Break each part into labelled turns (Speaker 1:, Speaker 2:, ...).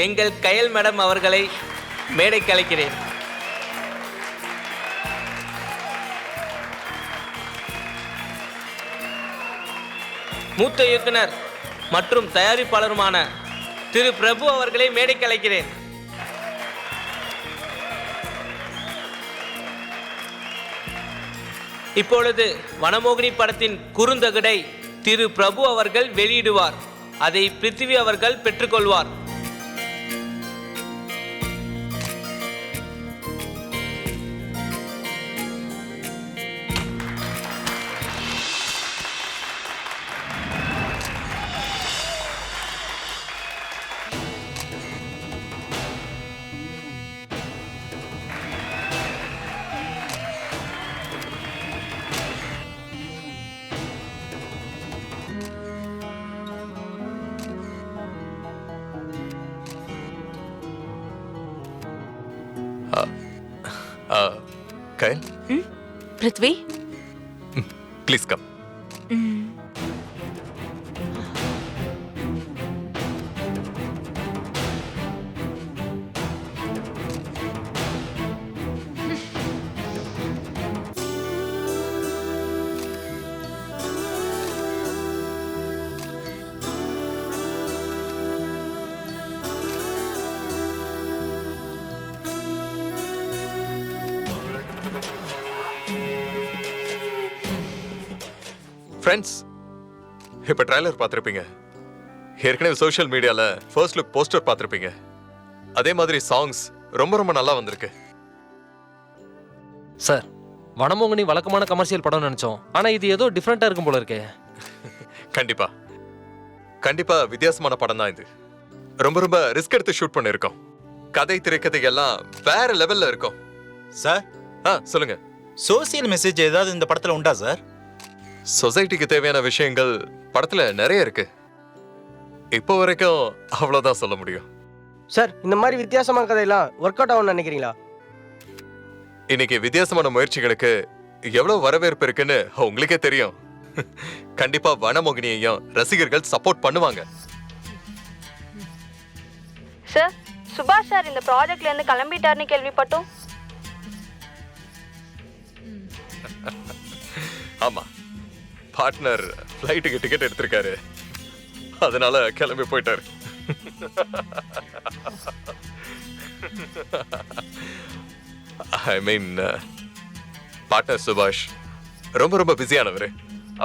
Speaker 1: எங்கள் கயல் மேடம் அவர்களை மேடைக்கு அழைக்கிறேன். மூத்த இயக்குனர் மற்றும் தயாரிப்பாளருமான திரு பிரபு அவர்களை மேடைக்கு அழைக்கிறேன். இப்பொழுது வனமோகினி படத்தின் குறுந்தகடை திரு பிரபு அவர்கள் வெளியிடுவார். அதை பிருத்திவி அவர்கள் பெற்றுக்கொள்வார்.
Speaker 2: Kyle?
Speaker 3: Prithvi?
Speaker 2: Please come. Friends, இப்போ ட்ரைலர் பார்த்துருப்பீங்க. ஏற்கனவே சோஷியல் மீடியாவில் ஃபர்ஸ்ட் லுக் போஸ்டர் பார்த்துருப்பீங்க. அதே மாதிரி சாங்ஸ் ரொம்ப ரொம்ப நல்லா வந்திருக்கு.
Speaker 4: சார், வனமோகினி வழக்கமான கமர்ஷியல் படம் நினைச்சோம். ஆனால் இது ஏதோ டிஃப்ரெண்ட்டாக இருக்கும் போல இருக்கே.
Speaker 2: கண்டிப்பா கண்டிப்பா வித்தியாசமான படம் தான் இது. ரொம்ப ரொம்ப ரிஸ்க் எடுத்து ஷூட் பண்ணியிருக்கோம். கதை திரைக்கதை எல்லாம் வேற லெவல்ல இருக்கும்.
Speaker 5: சார்,
Speaker 2: சொல்லுங்க.
Speaker 5: சோசியல் மெசேஜ் ஏதாவது இந்த படத்துல உண்டா சார்?
Speaker 2: சொசைட்டிக்கு தேவையான விஷயங்கள் படத்துல நிறைய இருக்கு. இப்போ வரைக்கும் அவ்வளவுதான் சொல்ல முடியும்.
Speaker 6: சார், இந்த மாதிரி வித்தியாசமான கதையெல்லாம் ஒர்க் அவுட் ஆகும்னு நினைக்கிறீங்களா?
Speaker 2: இன்னைக்கு வித்தியாசமான முயற்சிகளுக்கு எவ்வளவு வரவேற்பு இருக்குன்னு உங்களுக்கே தெரியும். கண்டிப்பா வனமோகினியையும் ரசிகர்கள் சப்போர்ட் பண்ணுவாங்க.
Speaker 7: சார், சுபாஷ் சார் இந்த ப்ராஜெக்ட்ல இருந்து கிளம்பிட்டாருன்னு கேள்விப்பட்டோம்.
Speaker 2: ஆமா, பார்ட்னர் ஃப்ளைட்டுக்கு டிக்கெட் எடுத்திருக்காரு. அதனால கிளம்பி போயிட்டாரு. ஐ மீன், பார்ட்னர் சுபாஷ் ரொம்ப ரொம்ப பிஸியானவர்.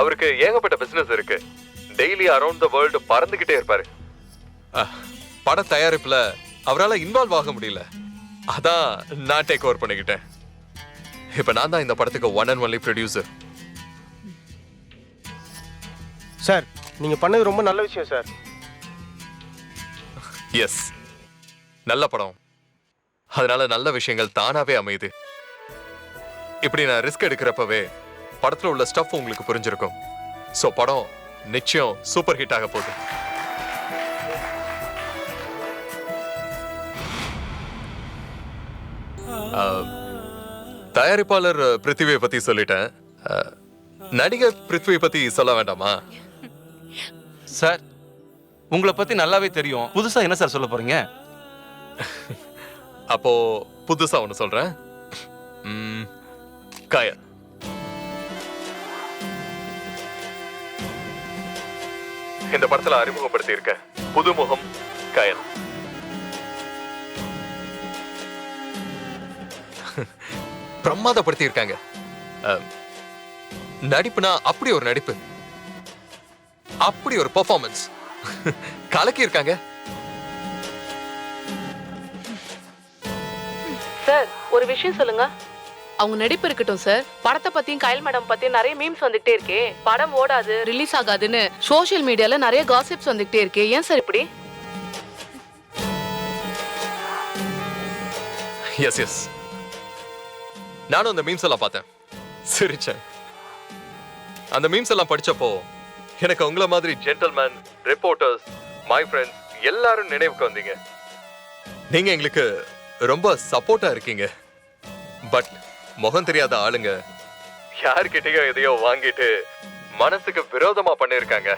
Speaker 2: அவருக்கு ஏகப்பட்ட பிசினஸ் இருக்கு. டெய்லி அரௌண்ட் த வேர்ல்டு பறந்துகிட்டே இருப்பாரு. பட தயாரிப்புல அவரால் இன்வால்வ் ஆக முடியல. அதான் நான் டேக் ஓவர் பண்ணிக்கிட்டேன். இப்ப நான் தான் இந்த படத்துக்கு one and only producer.
Speaker 6: Sir, நீங்க பண்ணது ரொம்ப நல்ல விஷயம் சார்.
Speaker 2: எஸ், நல்ல படம். அதனால நல்ல விஷயங்கள் தானாவே அமையுது. இப்படி நான் ரிஸ்க் எடுக்கிறப்பவே படத்துல உள்ள ஸ்டஃப் உங்களுக்கு புரிஞ்சிருக்கும். சோ படம் நிச்சயம் சூப்பர் ஹிட் ஆக போகுது. தயாரிப்பாளர் பிருத்திவியை பத்தி சொல்லிட்டேன். நடிகர் பிருத்வி பத்தி சொல்ல வேண்டாமா?
Speaker 8: சார், உங்களை பத்தி நல்லாவே தெரியும். புதுசா என்ன சார் சொல்ல போறீங்க?
Speaker 2: அப்போ புதுசா ஒண்ணு சொல்றேன். கயல். இந்த படத்துல அறிமுகப்படுத்தி இருக்க புதுமுகம் கயல். பிரமாதப்படுத்தி இருக்காங்க. நடிப்புனா அப்படி ஒரு நடிப்பு, அப்படி ஒரு பெர்ஃபார்மன்ஸ் கலக்கி இருக்காங்க.
Speaker 9: சார், ஒரு விஷயம் சொல்லுங்க. அவங்க நடிப்பு இருக்கட்டும் சார், படத்தை பத்தியும் கயல் மேடம் பத்தியும் நிறைய மீம்ஸ் வந்துகிட்டே இருக்கே. படம் ஓடாது, ரிலீஸ் ஆகாதுன்னு சோஷியல் மீடியால நிறைய காசிப்ஸ் வந்துகிட்டே இருக்கே. ஏன் சார் இப்படி?
Speaker 2: எஸ் எஸ், நானும் அந்த மீம்ஸ் எல்லாம் பார்த்தேன், சிரிச்சேன். அந்த மீம்ஸ் எல்லாம் படிச்சப்போ எனக்கு உங்களை மாதிரி ஜென்டல்மேன், ரிப்போர்ட்டர்ஸ், மை ஃப்ரெண்ட்ஸ் எல்லாரும் நினைவுக்கு வந்தீங்க. நீங்க எங்களுக்கு ரொம்ப சப்போர்ட்டா இருக்கீங்க. பட் முகம் தெரியாத ஆளுங்க யார்கிட்டயோ எதையோ வாங்கிட்டு மனசுக்கு விரோதமா பண்ணிருக்காங்க.